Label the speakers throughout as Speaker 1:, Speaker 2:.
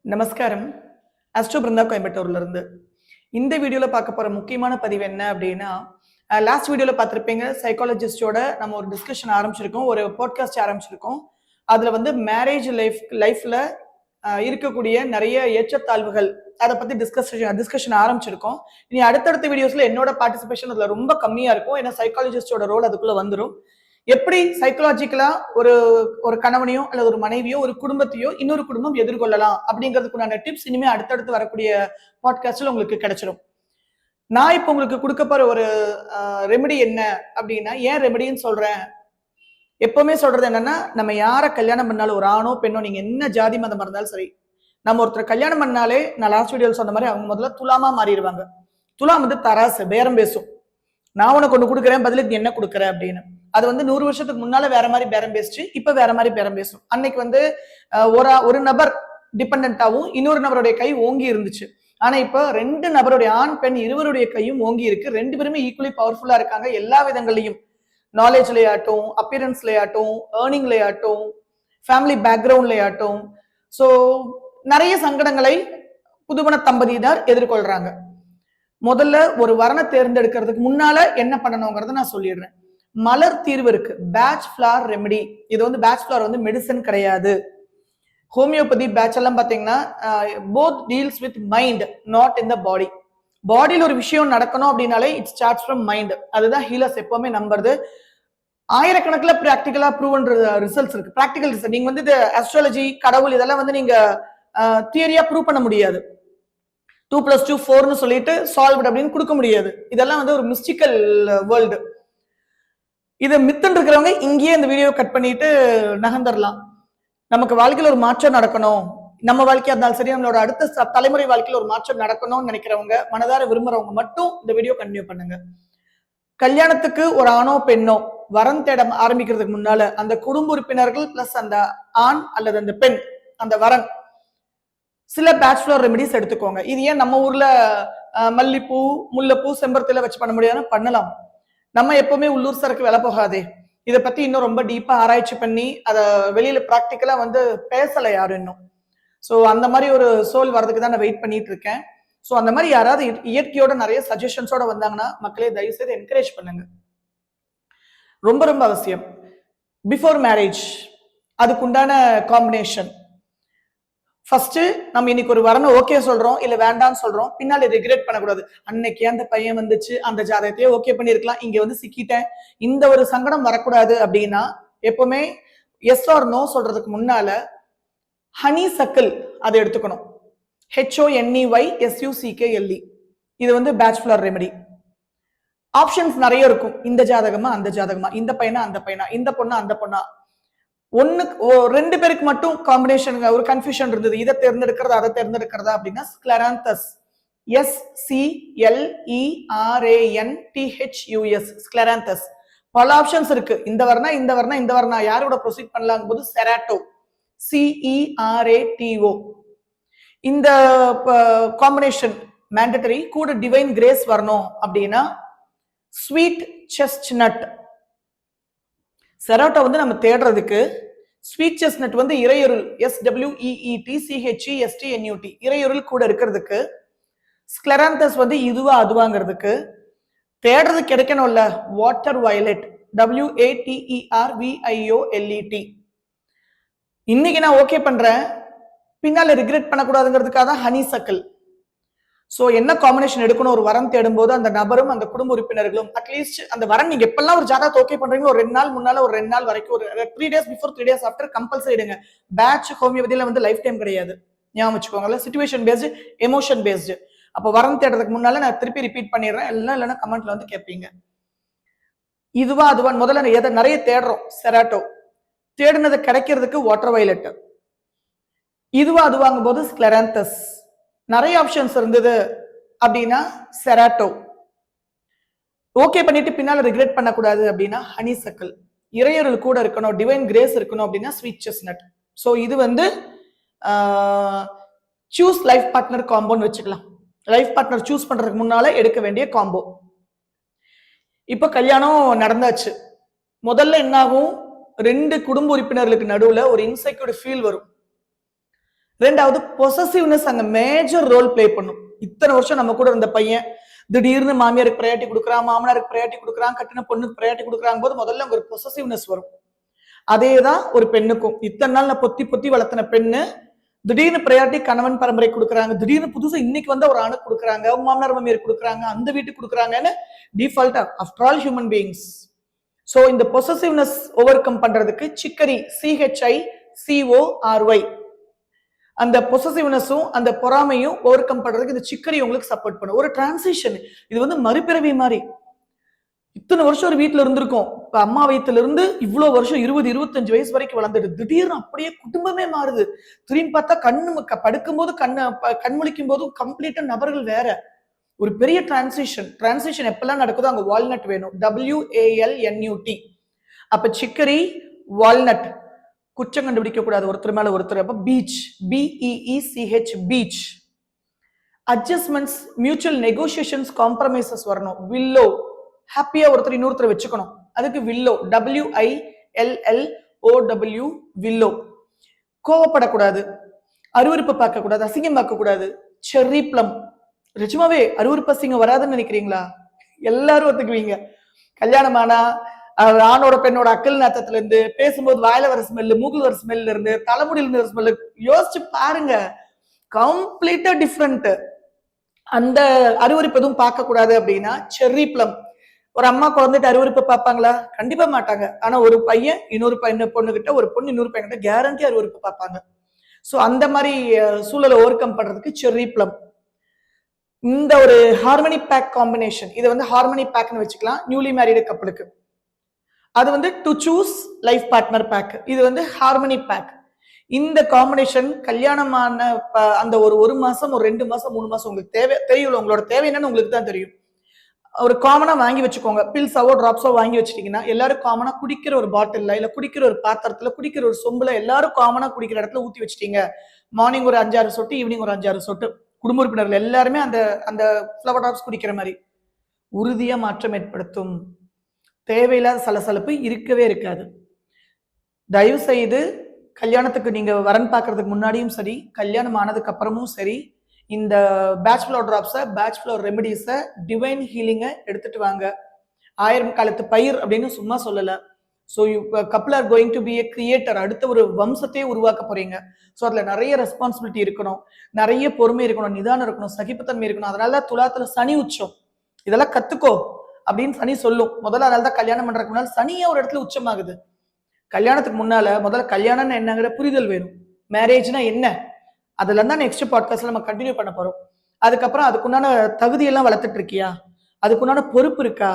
Speaker 1: நமஸ்காரம். அஸ்ட்ரோ பிருந்தா கோயம்புத்தூர்ல இருந்து. இந்த வீடியோல பார்க்க போற முக்கியமான பதிவு என்ன அப்படின்னா, லாஸ்ட் வீடியோல பார்த்திருப்பீங்க, சைக்காலஜிஸ்டோட நம்ம ஒரு டிஸ்கஷன் ஆரம்பிச்சிருக்கோம், ஒரு பாட்காஸ்ட் ஆரம்பிச்சிருக்கோம். அதுல வந்து மேரேஜ் லைஃப்ல இருக்கக்கூடிய நிறைய ஏற்றத்தாழ்வுகள் அதை பத்தி டிஸ்கஷன் ஆரம்பிச்சிருக்கோம். இனி அடுத்தடுத்த வீடியோஸ்ல என்னோட பார்ட்டிசிபேஷன் அதுல ரொம்ப கம்மியா இருக்கும், ஏன்னா சைக்காலஜிஸ்டோட ரோல் அதுக்குள்ள வந்துடும். எப்படி சைக்கலாஜிக்கலா ஒரு ஒரு கணவனையோ அல்லது ஒரு மனைவியோ ஒரு குடும்பத்தையோ இன்னொரு குடும்பம் எதிர்கொள்ளலாம் அப்படிங்கிறதுக்குண்டான டிப்ஸ் இனிமே அடுத்தடுத்து வரக்கூடிய பாட்காஸ்ட்ல உங்களுக்கு கிடைச்சிடும். நான் இப்போ உங்களுக்கு கொடுக்க போற ஒரு ரெமெடி என்ன அப்படின்னா, ஏன் ரெமெடின்னு சொல்றேன், எப்பவுமே சொல்றது என்னன்னா, நம்ம யாரை கல்யாணம் பண்ணாலும், ஒரு ஆணோ பெண்ணோ, நீங்க என்ன ஜாதி மதம் இருந்தாலும் சரி, நம்ம ஒருத்தர் கல்யாணம் பண்ணாலே, நான் லாஸ்ட் வீடியோல சொன்ன மாதிரி அவங்க முதல்ல துலாமா மாறிடுவாங்க. துலாம் வந்து தராசு, பேரம் பேசும். நான் உனக்கு ஒண்ணு கொடுக்குறேன், பதிலுக்கு என்ன கொடுக்குற அப்படின்னு. அது வந்து 100 வருஷத்துக்கு முன்னால வேற மாதிரி பேரம் பேசிச்சு, இப்ப வேற மாதிரி பேரம் பேசும். அன்னைக்கு வந்து ஒரு நபர் டிபெண்டாவும் இன்னொரு நபருடைய கை ஓங்கி இருந்துச்சு. ஆனா இப்ப 2 நபருடைய ஆண் பெண் இருவருடைய கையும் ஓங்கி இருக்கு. 2 பேருமே ஈக்குவலி பவர்ஃபுல்லா இருக்காங்க. எல்லா விதங்களையும், நாலேஜ்லயாட்டும், அப்பியரன்ஸ்லயாட்டும், ஏர்னிங்லயாட்டும், ஃபேமிலி பேக்ரவுண்ட்லயாட்டும். ஸோ நிறைய சங்கடங்களை புதுமண தம்பதியினர் எதிர்கொள்றாங்க. முதல்ல ஒரு வரனை தேர்ந்தெடுக்கிறதுக்கு முன்னால என்ன பண்ணணுங்கிறத நான் சொல்லிடுறேன். மலர் தீர்வு இருக்கு, பேட்ச் ஃபிளவர் ரெமெடி. இது வந்து பேட்ச் ஃபிளவர் வந்து மெடிசன் கிடையாது. ஹோமியோபதி பேட்ச் எல்லாம் பாத்தீங்கன்னா both deals with mind, not in the body. பாடியில் ஒரு விஷயம் நடக்கணும் அப்படின்னாலே இட் ஸ்டார்ட்ஸ் ஃப்ரம் மைண்ட். அதுதான் ஹீலர்ஸ் எப்பவுமே நம்புறது. ஆயிரக்கணக்கில் பிராக்டிகலா ப்ரூவன் ரிசல்ட்ஸ் இருக்கு. பிராக்டிகல் ரிசல்ட் நீங்க வந்து இந்த அஸ்ட்ராலஜி, கடவுள் இதெல்லாம் வந்து நீங்க தியரியா ப்ரூவ் பண்ண முடியாது. 2+2 4ன்னு சொல்லிட்டு சால்வ்ட் அப்படின்னு கொடுக்க முடியாது. இதெல்லாம் வந்து ஒரு மிஸ்டிக்கல் வேர்ல்டு. இதை மித்துன்னு இருக்கிறவங்க இங்கேயே இந்த வீடியோ கட் பண்ணிட்டு நகர்ந்துடலாம். நமக்கு வாழ்க்கையில் ஒரு மாற்றம் நடக்கணும், நம்ம வாழ்க்கையா இருந்தாலும் சரி, நம்மளோட அடுத்த தலைமுறை வாழ்க்கையில் ஒரு மாற்றம் நடக்கணும்னு நினைக்கிறவங்க, மனதார விரும்புறவங்க மட்டும் இந்த வீடியோ கண்டினியூ பண்ணுங்க. கல்யாணத்துக்கு ஒரு ஆணோ பெண்ணோ வரன் தேட ஆரம்பிக்கிறதுக்கு முன்னால அந்த குடும்ப உறுப்பினர்கள் பிளஸ் அந்த ஆண் அல்லது அந்த பெண், அந்த வரன், சில பேச்சுலர் ரெமெடிஸ் எடுத்துக்கோங்க. இது ஏன் நம்ம ஊர்ல மல்லிப்பூ, முல்லைப்பூ, செம்பருத்தில வச்சு பண்ண முடியாதுன்னு பண்ணலாம். நம்ம எப்பவுமே உள்ளூர் சரக்கு விலை போகாதே. இதை பத்தி இன்னும் ரொம்ப டீப்பா ஆராய்ச்சி பண்ணி அதை வெளியில பிராக்டிக்கலா வந்து பேசல யாரும் இன்னும். ஸோ அந்த மாதிரி ஒரு சோல் வர்றதுக்கு தான் நான் வெயிட் பண்ணிட்டு இருக்கேன். ஸோ அந்த மாதிரி யாராவது இயற்கையோட நிறைய சஜஷன்ஸோட வந்தாங்கன்னா மக்களே தயவு செய்து என்கரேஜ் பண்ணுங்க. ரொம்ப ரொம்ப அவசியம். பிஃபோர் மேரேஜ் அதுக்குண்டான காம்பினேஷன். ஃபர்ஸ்ட் நம்ம இன்னைக்கு ஒரு வரணும் ஓகே சொல்றோம், இல்ல வேண்டாம்னு சொல்றோம், பின்னாடி ரிக்ரெட் பண்ணக்கூடாது. அன்னைக்கு அந்த பையன் வந்துச்சு, அந்த ஜாதகத்தையே ஓகே பண்ணிருக்கலாம், இங்க வந்து சிக்கிட்டேன், இந்த ஒரு சங்கடம் வரக்கூடாது அப்படின்னா எப்பவுமே எஸ் ஆர் நோ சொல்றதுக்கு முன்னால ஹனி சக்கிள் அதை எடுத்துக்கணும். HONEYSUCKLE. இது வந்து பேச்சுலர் ரெமெடி. ஆப்ஷன்ஸ் நிறைய இருக்கும். இந்த ஜாதகமா அந்த ஜாதகமா, இந்த பையனா அந்த பையனா, இந்த பொண்ணா அந்த பொண்ணா. ஒண்ணுக்கு 2 பேருக்கு மட்டும் காம்பினேஷன் ஒரு கன்ஃபியூஷன் இருந்தது, இதை தேர்ந்தெடுக்கிறதா அதை தேர்ந்தெடுக்கிறதா அப்படின்னா ஸ்க்லெராந்தஸ், SCLERANTHUS, ஸ்க்லெராந்தஸ். பல ஆப்ஷன்ஸ் இருக்கு. இந்த வர்ணா இந்த வர்ணா இந்த வர்ணா யாரோட ப்ரொசீட் பண்ணலாம் போது செராட்டோ, CERATO. இந்த காம்பினேஷன் மேண்டட்டரி. கூட டிவைன் கிரேஸ் வரணும் அப்படின்னா ஸ்வீட் செஸ்ட்நட். செராட்டோ வந்து நம்ம தேடுறதுக்கு, ஸ்வீட் செஸ்ட்நட் வந்து இறையொருள், SWEETCHESTNUT, இறையொருள் கூட இருக்கிறதுக்கு, ஸ்க்லெராந்தஸ் வந்து இதுவா அதுவாங்கிறதுக்கு, தேடுறது கிடைக்கணும்ல வாட்டர் வயலட், WATERVIOLET. இன்னைக்கு நான் ஓகே பண்றேன், பின்னால ரிக்ரெட் பண்ணக்கூடாதுங்கிறதுக்காக தான் ஹனி சக்கிள். சோ என்ன காம்பினேஷன் எடுக்கணும் ஒரு வரன் தேடும் போது, அந்த நபரும் அந்த குடும்ப உறுப்பினர்களும் அட்லீஸ்ட் அந்த வரன் நீங்க எப்பெல்லாம் ஒரு ஜாதகத்தை ஓகே பண்றீங்க, ஒரு 2 நாள் முன்னால, ஒரு 2 நாள் வரைக்கும், ஒரு 3 days before 3 days after compulsory எடுங்க. பேட்ச் ஹோமியோபதியில வந்து லைஃப் டைம் கிடையாது, ஞாபகம் வச்சுக்கோங்களேன். Situation based, emotion based. அப்போ வரன் தேடுறதுக்கு முன்னால நான் திருப்பி ரிப்பீட் பண்ணிடுறேன், எல்லாம் இல்லைன்னா கமெண்ட்ல வந்து கேட்பீங்க. இதுவா அதுவா முதல்ல எதை நிறைய தேடுறோம், செராட்டோ. தேடுனது கிடைக்கிறதுக்கு வாட்டர் வயலட். இதுவா அதுவாங்கும் போது ஸ்க்லெராந்தஸ். நிறைய ஆப்ஷன்ஸ் இருந்தது அப்படின்னா செராட்டோ. ஓகே பண்ணிட்டு பின்னால ரிக்ரெட் பண்ணக்கூடாது அப்படின்னா ஹனி சக்கிள். இறையொருள் கூட இருக்கணும், டிவைன் கிரேஸ் இருக்கணும் அப்படின்னா ஸ்வீட் செஸ்ட்நட். ஸோ இது வந்து சூஸ் லைஃப் பார்ட்னர் காம்போன்னு வச்சுக்கலாம். லைஃப் பார்ட்னர் சூஸ் பண்றதுக்கு முன்னால எடுக்க வேண்டிய காம்போ. இப்போ கல்யாணம் நடந்தாச்சு. முதல்ல என்னாகும், 2 குடும்ப உறுப்பினர்களுக்கு நடுவுல ஒரு இன்செக்யூர்ட் ஃபீல் வரும். ரெண்டாவது பொசசிவ்னஸ் அங்க மேஜர் ரோல் பிளே பண்ணும். இத்தனை வருஷம் நம்ம கூட இருந்த பையன் திடீர்னு மாமியாருக்கு ப்ரையாரிட்டி கொடுக்குறான், மாமனாருக்கு ப்ரையாரிட்டி கொடுக்குறான், கட்டின பொண்ணுக்கு ப்ரையாரிட்டி கொடுக்குறாங்க போது முதல்ல அங்க ஒரு பொசசிவ்னஸ் வரும். அதேதான் ஒரு பெண்ணுக்கும். இத்தனை நாள் நான் பொத்தி பொத்தி வளர்த்தின பெண்ணு திடீர்னு ப்ரையாரிட்டி கணவன் பரம்பரை கொடுக்குறாங்க, திடீர்னு புதுசா இன்னைக்கு வந்து ஒரு ஆணுக்கு கொடுக்குறாங்க, மாமனார் மாமியார் கொடுக்குறாங்க, அந்த வீட்டுக்கு கொடுக்குறாங்கன்னு டிஃபால்ட்டா after all human beings. So இந்த பொசசிவ்னஸ் ஓவர் கம் பண்றதுக்கு சிக்கரி CHICORY அந்த பொசசிவ்னஸும் அந்த பொறாமையும் ஓவர் கம் பண்றதுக்கு இந்த சிக்கரி உங்களுக்கு சப்போர்ட் பண்ணும். ஒரு டிரான்சிஷன், இது வந்து மறுபிறவி மாதிரி. இத்தனை வருஷம் ஒரு வீட்டுல இருந்திருக்கும், இப்ப அம்மா வயிற்றுல இருந்து இவ்வளவு வருஷம் 20-25 வயசு வரைக்கும் வளர்ந்துட்டு திடீர்னு அப்படியே குடும்பமே மாறுது. திரும்பி பார்த்தா படுக்கும் போது கண்முழிக்கும் போதும் கம்ப்ளீட்டா நபர்கள் வேற. ஒரு பெரிய டிரான்சிஷன் எப்பெல்லாம் நடக்குதோ அங்க வால்நட் வேணும், WALNUT. அப்ப சிக்கரி வால்நட் குற்றம் கண்டுபிடிக்க கூடாது ஒருத்தர் மேல ஒருத்தர். அப்ப beach BEECH beach. Adjustments, mutual negotiations, compromises வரணும். வில்லோ ஹாப்பியா ஒருத்தர் இன்னொருத்தர் வச்சுக்கணும், அதுக்கு வில்லோ WILLLOW வில்லோ. கோவப்படக்கூடாது, அருவருப்பு பார்க்க கூடாது, அசிங்கம் பார்க்க கூடாது. செர்ரி பிளம், நிஜமாவே அருவருப்பு அசிங்கம் வராதுன்னு நினைக்கிறீங்களா? எல்லாரும் ஒத்துக்குவீங்க. கல்யாணமானா ஆணோட பெண்ணோட அக்கல் நாத்தத்துல இருந்து, பேசும்போது வாயில வர ஸ்மெல்லு, மூக்குல வர ஸ்மெல்ல இருந்து, தலைமுடியில இருந்து ஸ்மெல்லு, யோசிச்சு பாருங்க, கம்ப்ளீட்டா டிஃப்ரெண்ட். அந்த அருவருப்பு எதுவும் பார்க்க கூடாது அப்படின்னா செர்ரி பிளம். ஒரு அம்மா குழந்தைட்டு அருவருப்பு பார்ப்பாங்களா? கண்டிப்பா மாட்டாங்க. ஆனா ஒரு பையன் இன்னொரு பொண்ணுகிட்ட, ஒரு பொண்ணு இன்னொரு பையன்கிட்ட கேரண்டி அருவருப்பு பார்ப்பாங்க. ஸோ அந்த மாதிரி சூழலை ஓவர் கம் பண்றதுக்கு செர்ரி பிளம். இந்த ஒரு ஹார்மனி பேக் காம்பினேஷன், இதை வந்து ஹார்மனி பேக்னு வச்சுக்கலாம் நியூலி மேரிடு கப்பலுக்கு. அது வந்து to choose life partner back, இது வந்து ஹார்மனி பேக். இந்த காம்பினேஷன் கல்யாணமான அந்த ஒரு மாசம், ஒரு 2 மாசம், 3 மாசம் உங்களுக்கு தேவை தெரியல, உங்களோட தேவை என்னன்னு உங்களுக்கு தான் தெரியும். ஒரு காமனா வாங்கி வச்சுக்கோங்க, பில்ஸாவோ டிராப்ஸோ வாங்கி வச்சுட்டீங்கன்னா எல்லாரும் காமனா குடிக்கிற ஒரு பாட்டில்ல, இல்ல குடிக்கிற ஒரு பாத்திரத்துல, குடிக்கிற ஒரு சொம்புல, எல்லாரும் காமனா குடிக்கிற இடத்துல ஊத்தி வச்சுட்டீங்க. மார்னிங் ஒரு 5-6 சொட்டு, ஈவினிங் ஒரு 5-6 சொட்டு, குடும்ப உறுப்பினர்கள் எல்லாருமே அந்த அந்த ஃப்ளவர் டிராப்ஸ் குடிக்கிற மாதிரி உறுதியா மாற்றம் ஏற்படுத்தும். தேவையில்லாத சலசலப்பு இருக்கவே இருக்காது. தயவு செய்து கல்யாணத்துக்கு நீங்க வரன் பார்க்கறதுக்கு முன்னாடியும் சரி, கல்யாணம் ஆனதுக்கு அப்புறமும் சரி, இந்த பேச்சுலர் டிராப்ஸை, பேச்சுலர் ரெமெடிஸை, டிவைன் ஹீலிங்கை எடுத்துட்டு வாங்க. 1000 காலத்து பயிர் அப்படின்னு சும்மா சொல்லல. So couple are going to be a creator, அடுத்த ஒரு வம்சத்தையே உருவாக்க போறீங்க. ஸோ அதுல நிறைய ரெஸ்பான்சிபிலிட்டி இருக்கணும், நிறைய பொறுமை இருக்கணும், நிதானம் இருக்கணும், சகிப்புத்தன்மை இருக்கணும். அதனால துலாத்துல சனி உச்சம், இதெல்லாம் கத்துக்கோ அப்படின்னு சனி சொல்லும். முதல்ல அதனால தான் கல்யாணம் பண்றதுக்கு முன்னால சனியே ஒரு இடத்துல உச்சமாகுது. கல்யாணத்துக்கு முன்னால முதல்ல கல்யாணம்னு என்னங்கிற புரிதல் வேணும். மேரேஜ்னா என்ன, அதுல தான் நெக்ஸ்ட் பாட்காஸ்ட்ல நம்ம கண்டினியூ பண்ண போறோம். அதுக்கப்புறம் அதுக்குண்டான தகுதியெல்லாம் வளர்த்துட்டு இருக்கியா, அதுக்குண்டான பொறுப்பு இருக்கா,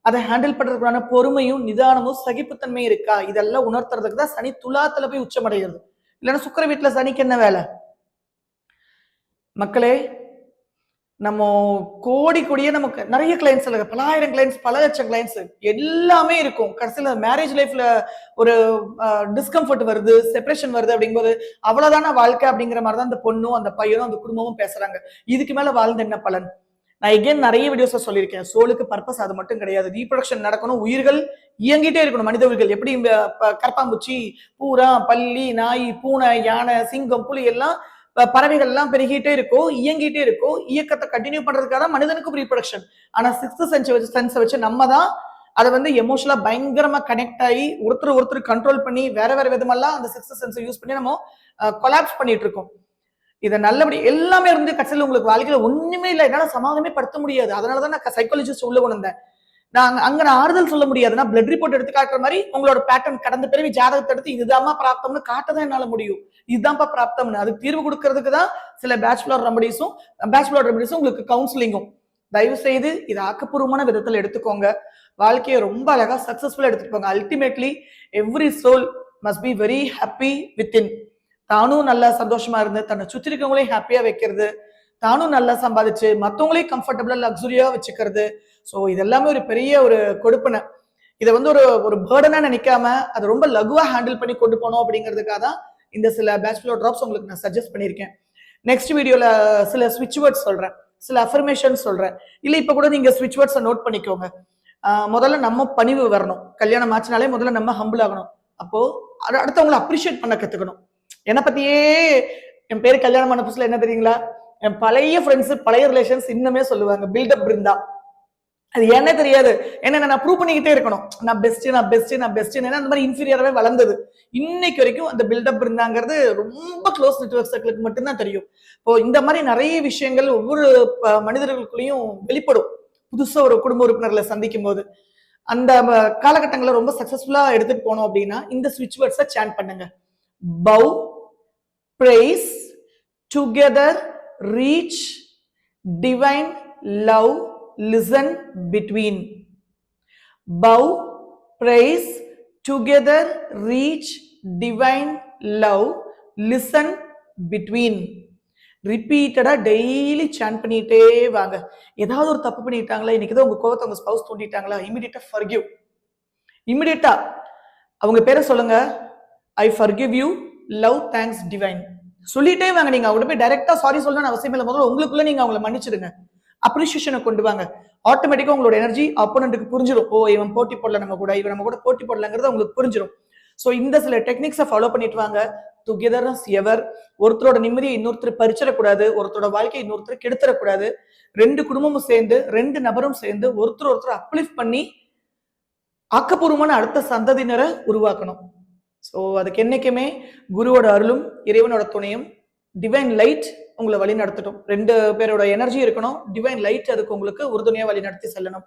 Speaker 1: அதை ஹேண்டில் பண்றதுக்குண்டான பொறுமையும் நிதானமும் சகிப்புத்தன்மையும் இருக்கா, இதெல்லாம் உணர்த்துறதுக்கு தான் சனி துலாத்துல போய் உச்சமடைகிறது. இல்லைன்னா சுக்கிர வீட்டுல சனிக்கு என்ன வேலை? மக்களே, நம்ம கோடியே நமக்கு நிறைய கிளைண்ட்ஸ் இல்லை, பல ஆயிரம் கிளைண்ட்ஸ், பல லட்சம் கிளைண்ட்ஸ் எல்லாமே இருக்கும். கடைசியில் மேரேஜ் லைஃப்ல ஒரு டிஸ்கம்ஃபர்ட் வருது, செப்பரேஷன் வருது அப்படிங்கும்போது அவ்வளவுதான வாழ்க்கை அப்படிங்கிற மாதிரி தான் அந்த பொண்ணும் அந்த பையனும் அந்த குடும்பமும் பேசுறாங்க. இதுக்கு மேல வாழ்ந்து என்ன பலன்? நான் எகேன் நிறைய வீடியோஸ்ல சொல்லியிருக்கேன், சோலுக்கு பர்பஸ் அது மட்டும் கிடையாது. ரீப்ரொடக்ஷன் நடக்கணும், உயிர்கள் இயங்கிட்டே இருக்கணும். மனித உயிர்கள் எப்படி கரப்பாம்பூச்சி, பூரா, பல்லி, நாய், பூனை, யானை, சிங்கம், புலி எல்லாம் பறவைகள் எல்லாம் பெருகிட்டே இருக்கும், இயங்கிட்டே இருக்கும். இயக்கத்தை கண்டினியூ பண்றதுக்காக தான் மனிதனுக்கும் ரீப்ரொடக்ஷன். ஆனா சிக்ஸ்த் சென்ஸை வச்சு நம்ம தான் அதை வந்து எமோஷனலா பயங்கரமா கனெக்ட் ஆகி ஒருத்தர் கண்ட்ரோல் பண்ணி வேற விதமெல்லாம் அந்த சிக்ஸ்த் சென்ஸை யூஸ் பண்ணி நம்ம கொலாப்ஸ் பண்ணிட்டு இருக்கோம். இதை நல்லபடி எல்லாமே இருந்து கடைசியில் உங்களுக்கு வாழ்க்கையில ஒண்ணுமே இல்லை, என்னால சமாதானமே படுத்த முடியாது. அதனாலதான் நான் சைக்காலஜிஸ்ட் உள்ள கொண்டு வந்தேன். நான் ஆறுதல் சொல்ல முடியாதுன்னா பிளட் ரிப்போர்ட் எடுத்து காட்டுற மாதிரி உங்களோட பேட்டர்ன் கடந்த பிறவி ஜாதகத்தை எடுத்து இதுதான்மா பிராப்தம்னு காட்டதான் என்னால முடியும். இதுதான்ப்பா பிராப்தம்னு அதுக்கு தீர்வு கொடுக்கறதுக்கு தான் சில பேச்சுலர் ரெமடிஸும் உங்களுக்கு கவுன்சிலிங்கும். தயவு செய்து இது ஆக்கப்பூர்வமான விதத்துல எடுத்துக்கோங்க. வாழ்க்கையை ரொம்ப அழகா சக்சஸ்ஃபுல்லா எடுத்துட்டு போங்க. Ultimately every soul must be very happy within. தானும் நல்லா சந்தோஷமா இருந்து தன்னை சுற்றி இருக்கவங்களையும் ஹாப்பியா வைக்கிறது, தானும் நல்லா சம்பாதிச்சு மற்றவங்களையும் கம்ஃபர்டபுளா லக்ஸுரியா வச்சுக்கிறது. ஸோ இதெல்லாமே ஒரு பெரிய ஒரு கொடுப்பனை. இதை வந்து ஒரு பேர்டனா நினைக்காம அதை ரொம்ப லகுவா ஹேண்டில் பண்ணி கொண்டு போனோம் அப்படிங்கிறதுக்காக தான் இந்த சில பேச்சுலர் டிராப்ஸ் உங்களுக்கு நான் சஜஸ்ட் பண்ணியிருக்கேன். நெக்ஸ்ட் வீடியோல சில ஸ்விட்ச் வேர்ட்ஸ் சொல்றேன், சில அஃபர்மேஷன் சொல்றேன். இல்லை இப்ப கூட நீங்க ஸ்விட்ச் வேர்ட்ஸை நோட் பண்ணிக்கோங்க. முதல்ல நம்ம பணிவு வரணும். கல்யாணம் ஆச்சுனாலே முதல்ல நம்ம ஹம்பிள் ஆகணும். அப்போ அடுத்தவங்களை அப்ரிஷியேட் பண்ண கத்துக்கணும். என்னை பத்தியே என் பேரு கல்யாணமான புதுசுல என்ன தெரியுங்களா, என் பழைய ஃப்ரெண்ட்ஸ் பழைய ரிலேஷன்ஸ் இன்னுமே சொல்லுவாங்க பில்டப் பிருந்தா. அது என்ன தெரியாது, என்ன நான் ப்ரூவ் பண்ணிக்கிட்டே இருக்கணும், நான் பெஸ்ட் நான் பெஸ்ட் நான் பெஸ்ட். ஏன்னா அந்த மாதிரி இன்ஃபீரியராகவே வளர்ந்தது. இன்னைக்கு வரைக்கும் அந்த பில்டப் இருந்தாங்கிறது ரொம்ப க்ளோஸ் நெட்வொர்க் சர்க்கிளுக்கு மட்டும்தான் தெரியும். இப்போ இந்த மாதிரி நிறைய விஷயங்கள் ஒவ்வொரு மனிதர்களுக்குள்ளேயும் வெளிப்படும். புதுசா ஒரு குடும்ப உறுப்பினர்களை சந்திக்கும் போது அந்த காலகட்டங்களை ரொம்ப சக்சஸ்ஃபுல்லா எடுத்துட்டு போனோம் அப்படின்னா இந்த ஸ்விட்ச் வேர்ட்ஸை சாண்ட் பண்ணுங்க. Bow, praise, together, reach, divine, love, listen, between. Bow, praise, together, reach, divine, love, listen, between. ரிப்பீட்டடா டெய்லி சாண்ட் பண்ணிட்டே வாங்க. ஏதாவது ஒரு தப்பு பண்ணிட்டாங்களா, இன்னைக்கு ஏதோ உங்க கோவத்தை உங்க ஸ்பவுஸ் தூண்டிட்டாங்களா, இமிடியேட்டா ஃபர்கிவ். இமிடியேட்டா அவங்க பேரை சொல்லுங்க. ஐ forgive you, love, thanks, divine. சொல்லிட்டே வாங்க. நீங்க அவங்க போய் டைரக்டா சாரி சொல்லணும்னு அவசியம் இல்லை. முதல்ல உங்களுக்குள்ள நீங்க அவங்களை மன்னிச்சிடுங்க. அப்ரிசியேஷனை கொண்டு வாங்க. ஆட்டோமேட்டிக்கா உங்களோட எனர்ஜி அப்போனன்ட்டுக்கு புரிஞ்சிடும். ஓ, இவன் போட்டி போடல நம்ம கூட, இவன் நம்ம கூட போட்டி போடலங்கிறது உங்களுக்கு புரிஞ்சிடும். ஸோ இந்த சில டெக்னிக்ஸை ஃபாலோ பண்ணிட்டு வாங்க. டுகெதர்னஸ் எவர். ஒருத்தரோட நிம்மதியை இன்னொருத்தர் பறிச்சிடக்கூடாது, ஒருத்தரோட வாழ்க்கையை இன்னொருத்தர் கெடுத்துடக்கூடாது. ரெண்டு குடும்பமும் சேர்ந்து, ரெண்டு நபரும் சேர்ந்து ஒருத்தர் அப்லிஃப்ட் பண்ணி ஆக்கப்பூர்வமான அடுத்த சந்ததியினரை உருவாக்கணும். ஸோ அதுக்கு என்னைக்குமே குருவோட அருளும் இறைவனோட துணையும் டிவைன் லைட் உங்களை வழி நடத்தட்டும். ரெண்டு பேரோட எனர்ஜி இருக்கணும். டிவைன் லைட் அதுக்கு உங்களுக்கு உறுதுணையா வழி நடத்தி செல்லணும்.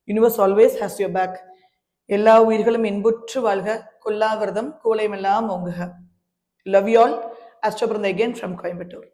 Speaker 1: Universe always has your back. எல்லா உயிர்களும் இன்புற்று வாழ்க, கொல்லாவிரதம் கோலைமெல்லாம் ஓங்குக. Love you all. Astro Brinda again from Coimbatore.